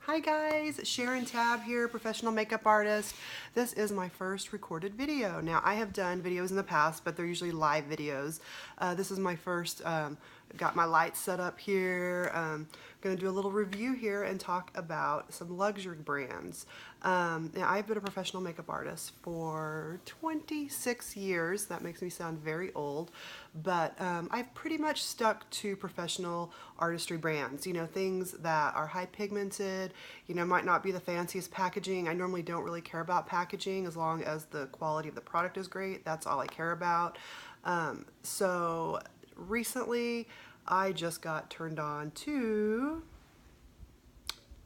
Hi guys, Sharon Tabb here, professional makeup artist. This is my first recorded video. Now I have done videos in the past, but they're usually live videos. This is my first, got my lights set up here. Gonna do a little review here and talk about some luxury brands. Now I've been a professional makeup artist for 26 years. That makes me sound very old, but I've pretty much stuck to professional artistry brands, you know, things that are high pigmented, you know, might not be the fanciest packaging. I normally don't really care about packaging as long as the quality of the product is great. That's all I care about. So recently I just got turned on to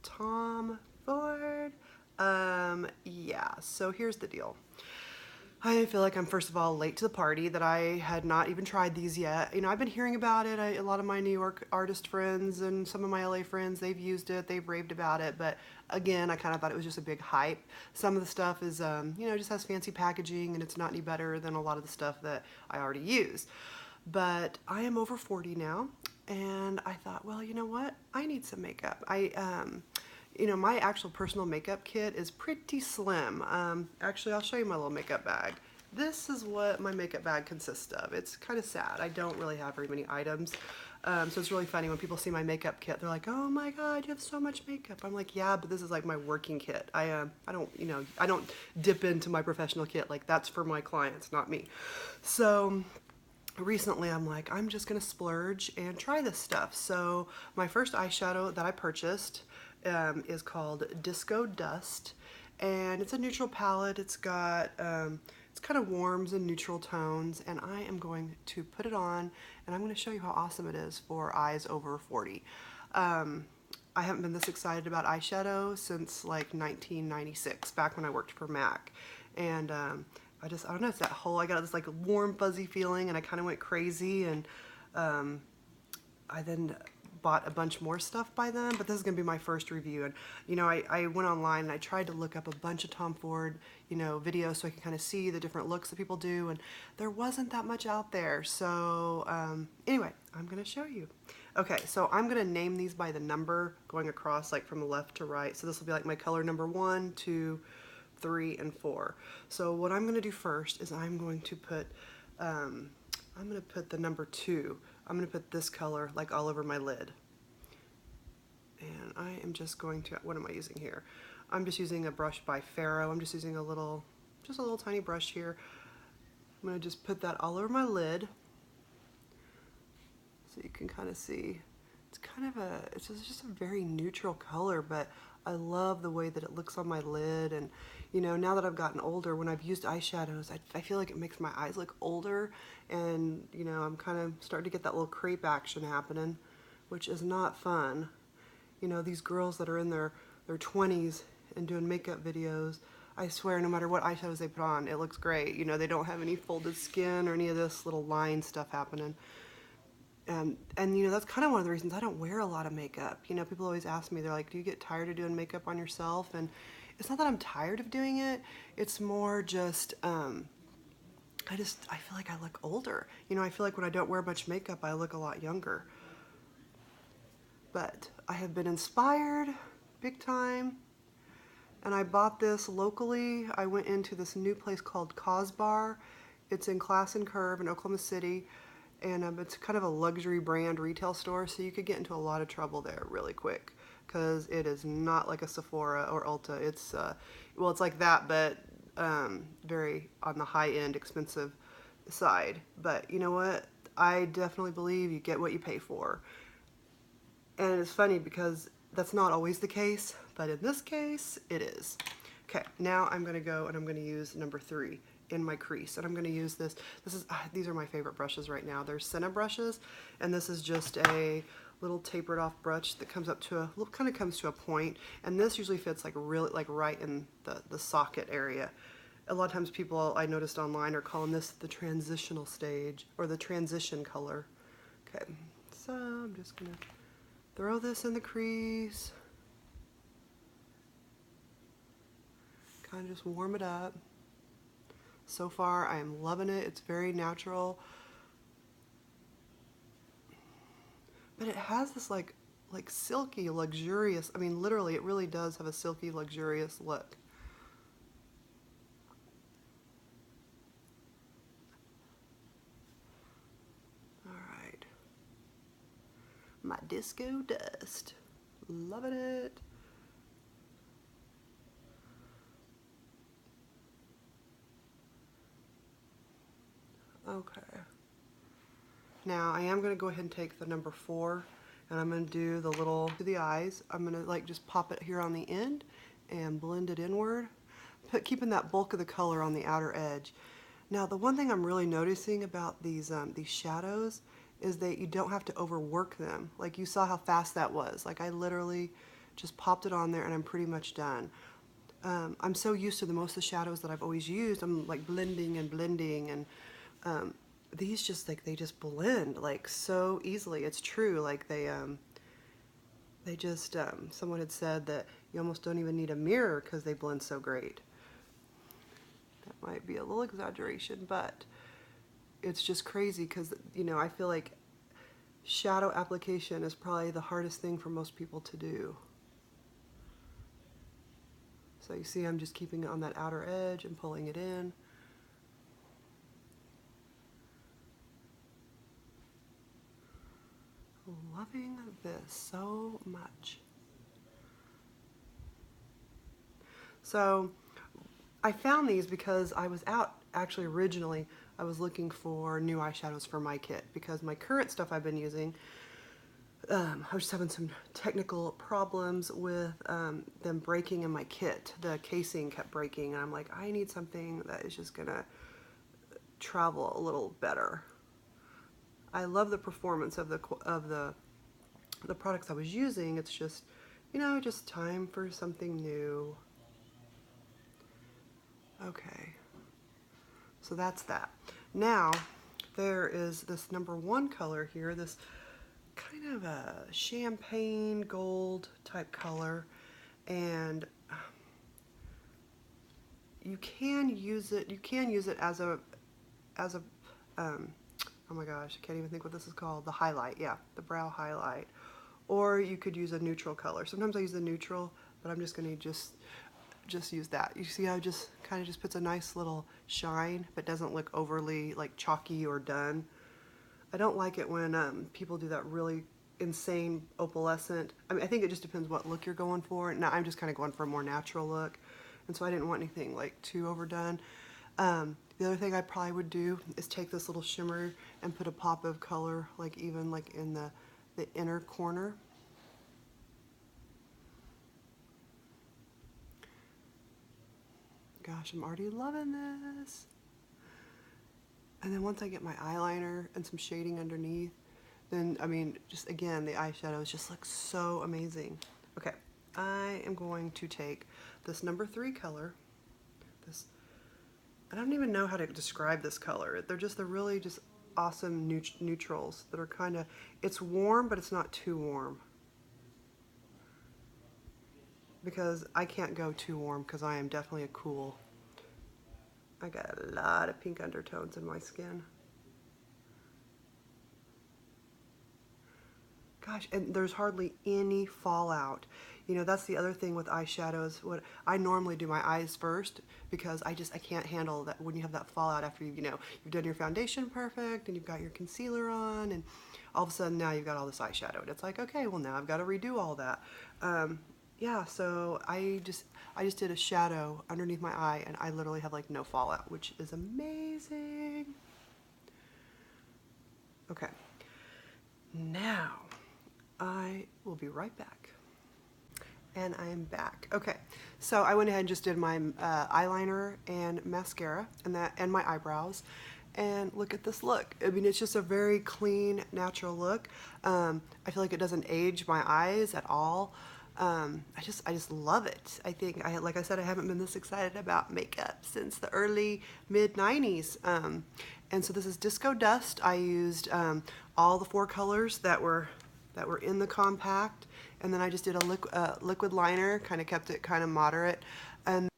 Tom Ford. Yeah, so here's the deal. I feel like I'm first of all late to the party, that I had not even tried these yet. You know, I've been hearing about it. A lot of my New York artist friends and some of my LA friends, they've used it, they've raved about it, but again, I kind of thought it was just a big hype. Some of the stuff is, you know, just has fancy packaging and it's not any better than a lot of the stuff that I already use. But I am over 40 now, and I thought, well, you know what? I need some makeup. You know, my actual personal makeup kit is pretty slim. Actually, I'll show you my little makeup bag. This is what my makeup bag consists of. It's kind of sad. I don't really have very many items. So it's really funny when people see my makeup kit, they're like, oh my God, you have so much makeup. I'm like, yeah, but this is like my working kit. I don't, you know, I don't dip into my professional kit. Like, that's for my clients, not me. So recently I'm like, I'm just gonna splurge and try this stuff. So my first eyeshadow that I purchased is called Disco Dust, and it's a neutral palette. It's got it's kind of warms and neutral tones, and I am going to put it on and I'm going to show you how awesome it is for eyes over 40. I haven't been this excited about eyeshadow since like 1996, back when I worked for MAC, and I don't know, it's that whole, I got this like warm fuzzy feeling, and I kind of went crazy, and I then bought a bunch more stuff by them, but this is gonna be my first review. And you know, I went online and I tried to look up a bunch of Tom Ford, you know, videos so I could kind of see the different looks that people do, and there wasn't that much out there. So anyway, I'm gonna show you. Okay, so I'm gonna name these by the number going across, like from left to right. So this will be like my color number 1, 2, 3, and 4. So what I'm gonna do first is I'm going to put the number 2. I'm going to put this color like all over my lid. And I am just going to, what am I using here? I'm just using a brush by Pharaoh. I'm just using a little tiny brush here. I'm going to just put that all over my lid so you can kind of see. It's kind of it's just a very neutral color, but I love the way that it looks on my lid. And you know, now that I've gotten older, when I've used eyeshadows, I feel like it makes my eyes look older, and you know, I'm kind of starting to get that little crepe action happening, which is not fun. You know, these girls that are in their 20s and doing makeup videos, I swear, no matter what eyeshadows they put on, it looks great. You know, they don't have any folded skin or any of this little line stuff happening. And you know, that's kind of one of the reasons I don't wear a lot of makeup. You know, people always ask me, they're like, do you get tired of doing makeup on yourself? And it's not that I'm tired of doing it, it's more just, I feel like I look older. You know, I feel like when I don't wear much makeup, I look a lot younger. But I have been inspired big time, and I bought this locally. I went into this new place called Cosbar. It's in Class and Curve in Oklahoma City. And it's kind of a luxury brand retail store, so you could get into a lot of trouble there really quick, because it is not like a Sephora or Ulta. It's well, it's like that, but very on the high-end, expensive side. But you know what? I definitely believe you get what you pay for. And it's funny because that's not always the case, but in this case, it is. Okay, now I'm gonna go and I'm gonna use number 3 in my crease, and I'm going to use these are my favorite brushes right now. They're Senna brushes, and this is just a little tapered off brush that comes up to kind of comes to a point, and this usually fits like really like right in the socket area. A lot of times people, I noticed online, are calling this the transitional stage or the transition color. Okay, so I'm just gonna throw this in the crease, kind of just warm it up. So far, I am loving it. It's very natural. But it has this like like silky, luxurious. I mean, literally, it really does have a silky, luxurious look. All right. My disco dust. Loving it. Okay. Now I am going to go ahead and take the number 4 and I'm going to do the little to the eyes. I'm going to like just pop it here on the end and blend it inward, keeping that bulk of the color on the outer edge. Now the one thing I'm really noticing about these shadows is that you don't have to overwork them. Like you saw how fast that was. Like I literally just popped it on there and I'm pretty much done. I'm so used to most of the shadows that I've always used. I'm like blending and blending, and these just like they just blend like so easily. It's true. Like they just someone had said that you almost don't even need a mirror because they blend so great. That might be a little exaggeration, but it's just crazy because, you know, I feel like shadow application is probably the hardest thing for most people to do. So you see I'm just keeping it on that outer edge and pulling it in. Loving this so much. So I found these because I was out, actually originally I was looking for new eyeshadows for my kit because my current stuff I've been using, I was just having some technical problems with them breaking in my kit. The casing kept breaking and I'm like, I need something that is just gonna travel a little better. I love the performance of the products I was using. It's just, you know, just time for something new. Okay, so that's that. Now there is this number 1 color here, this kind of a champagne gold type color, and you can use it as a oh my gosh, I can't even think what this is called. The highlight, yeah, the brow highlight. Or you could use a neutral color. Sometimes I use the neutral, but I'm just gonna just use that. You see how it just kind of just puts a nice little shine, but doesn't look overly like chalky or done. I don't like it when people do that really insane opalescent. I mean, I think it just depends what look you're going for. Now I'm just kind of going for a more natural look, and so I didn't want anything like too overdone. The other thing I probably would do is take this little shimmer and put a pop of color, like even like in the inner corner. Gosh, I'm already loving this. And then once I get my eyeliner and some shading underneath, then, I mean, just again, the eyeshadows just look so amazing. Okay, I am going to take this number 3 color. This, I don't even know how to describe this color. They're really just awesome neutrals that are kind of, it's warm, but it's not too warm. Because I can't go too warm because I am definitely a cool. I got a lot of pink undertones in my skin. Gosh, and there's hardly any fallout. You know, that's the other thing with eyeshadows. What I normally do my eyes first because I can't handle that when you have that fallout after you know, you've done your foundation perfect and you've got your concealer on and all of a sudden now you've got all this eyeshadow and it's like, okay, well now I've got to redo all that. Yeah, so I just did a shadow underneath my eye and I literally have like no fallout, which is amazing. Okay, now I will be right back. And I am back. Okay, so I went ahead and just did my eyeliner and mascara and my eyebrows. And look at this look. I mean, it's just a very clean, natural look. I feel like it doesn't age my eyes at all. I just love it. I think, like I said, I haven't been this excited about makeup since the early mid-90s. And so this is Disco Dust. I used all the 4 colors that were in the compact, and then I just did a liquid liner, kind of kept it kind of moderate. And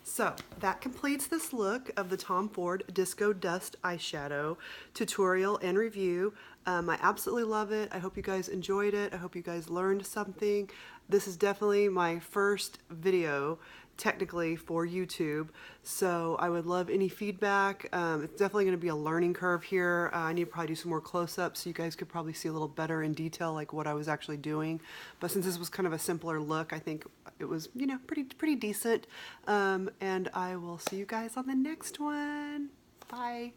so that completes this look of the Tom Ford Disco Dust eyeshadow tutorial and review. I absolutely love it. I hope you guys enjoyed it. I hope you guys learned something. This is definitely my first video technically for YouTube, so I would love any feedback. It's definitely going to be a learning curve here. I need to probably do some more close-ups so you guys could probably see a little better in detail like what I was actually doing. But since this was kind of a simpler look, I think it was, you know, pretty decent. And I will see you guys on the next one. Bye.